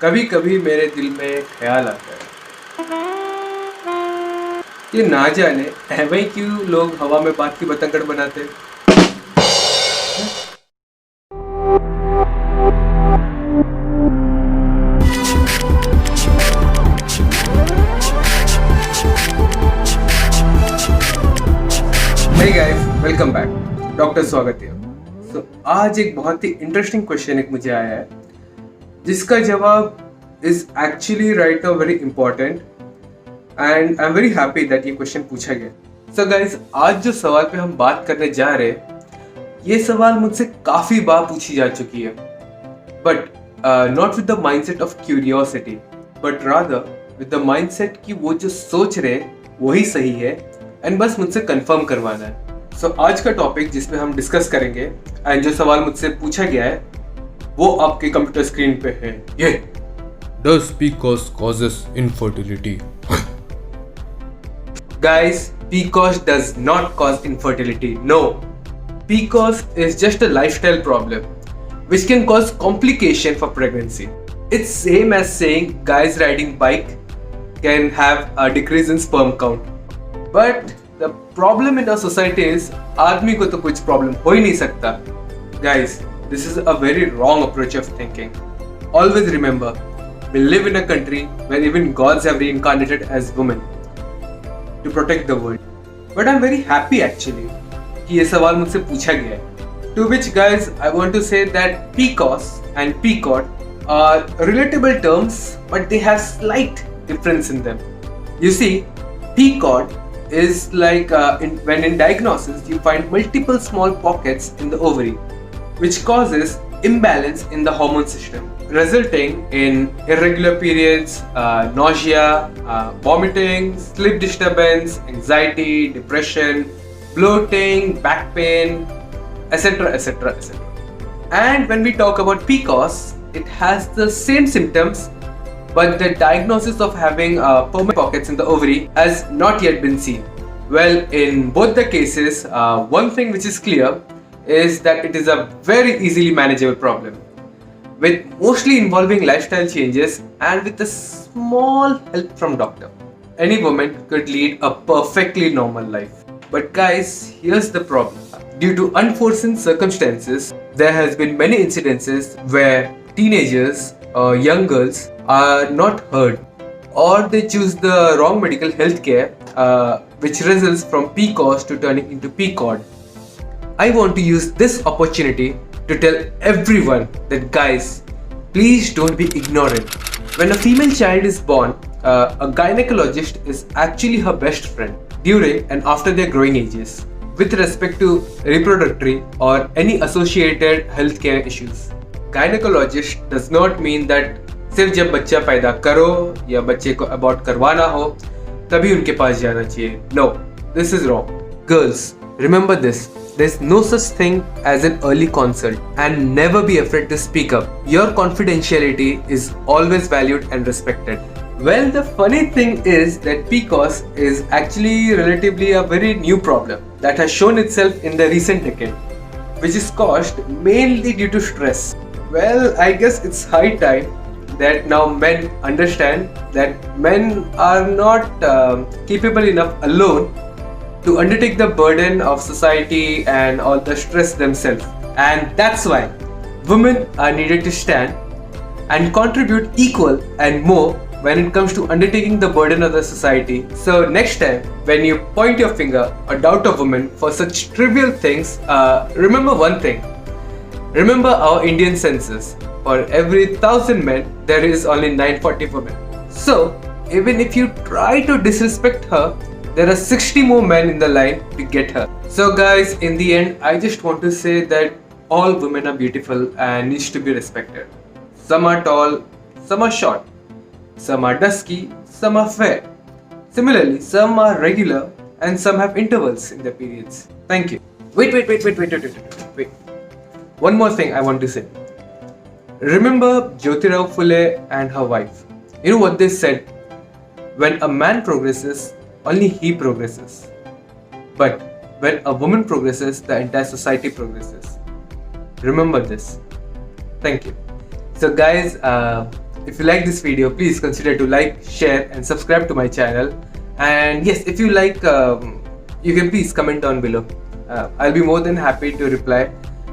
कभी कभी मेरे दिल में ख्याल आता है कि ना जाने ऐਵੇਂ ही क्यों लोग हवा में बात की बतंगड़ बनाते हैं। Hey guys, welcome back. Doctor स्वागत है। So, आज एक बहुत ही इंटरेस्टिंग क्वेश्चन एक मुझे आया है जिसका जवाब is actually right now very important and I am very happy that ये क्वेश्चन पूछा गया। सो गाइस, आज जो सवाल पे हम बात करने जा रहे हैं ये सवाल मुझसे काफी बार पूछी जा चुकी है, but not with the mindset of curiosity but rather with the mindset कि वो जो सोच रहे हैं वही सही है एंड बस मुझसे कंफर्म करवाना है। सो आज का टॉपिक जिसमें हम डिस्कस करेंगे एंड जो सवाल मुझसे पूछा गया है वो आपके कंप्यूटर स्क्रीन पे है ये। Does PCOS causes infertility? Guys, PCOS does not cause infertility. No. PCOS is just a lifestyle problem which can cause complication for pregnancy. It's same as saying guys riding bike can have a decrease in sperm count. But the problem in our society is आदमी को तो कुछ problem हो ही नहीं सकता. Guys, this is a very wrong approach of thinking. Always remember, we live in a country where even gods have reincarnated as women to protect the world. But I'm very happy actually कि ये सवाल मुझसे पूछा गया है. To which guys I want to say that PCOS and PCOD are relatable terms, but they have slight difference in them. You see, PCOD is like when in diagnosis you find multiple small pockets in the ovary, which causes imbalance in the hormone system, resulting in irregular periods, nausea, vomiting, sleep disturbance, anxiety, depression, bloating, back pain, etc., etc., etc. And when we talk about PCOS, it has the same symptoms, but the diagnosis of having permanent pockets in the ovary has not yet been seen. Well, in both the cases, one thing which is clear is that it is a very easily manageable problem, with mostly involving lifestyle changes and with a small help from doctor. Any woman could lead a perfectly normal life. But guys, here's the problem. Due to unforeseen circumstances, there has been many incidences where teenagers or young girls are not heard, or they choose the wrong medical health care, which results from PCOS to turning into PCOD. I want to use this opportunity to tell everyone that guys, please don't be ignorant. When a female child is born, a gynecologist is actually her best friend during and after their growing ages, with respect to reproductive or any associated healthcare issues. Gynecologist does not mean that सिर्फ जब बच्चा पैदा करो या बच्चे को abort करवाना हो तभी उनके पास जाना चाहिए. No, this is wrong. Girls, remember this. There's no such thing as an early consult, and never be afraid to speak up. Your confidentiality is always valued and respected. Well, the funny thing is that PCOS is actually relatively a very new problem that has shown itself in the recent decade, which is caused mainly due to stress. Well, I guess it's high time that now men understand that men are not capable enough alone to undertake the burden of society and all the stress themselves, and that's why women are needed to stand and contribute equal and more when it comes to undertaking the burden of the society. So next time when you point your finger or doubt a woman for such trivial things, remember one thing. Remember our Indian census. For every 1,000 men, there is only 940 women. So, even if you try to disrespect her, there are 60 more men in the line to get her. So guys, in the end, I just want to say that all women are beautiful and needs to be respected. Some are tall, some are short, some are dusky, some are fair. Similarly, some are regular and some have intervals in their periods. Thank you. Wait. One more thing I want to say. Remember Jyotirao Phule and her wife. You know what they said? When a man progresses, only he progresses. But when a woman progresses, the entire society progresses. Remember this. Thank you. So guys, If you like this video, please consider to like, share and subscribe to my channel. And yes, if you like, you can please comment down below. I'll be more than happy to reply.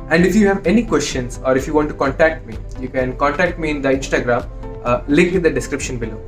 And if you have any questions or if you want to contact me, you can contact me in the Instagram, link in the description below.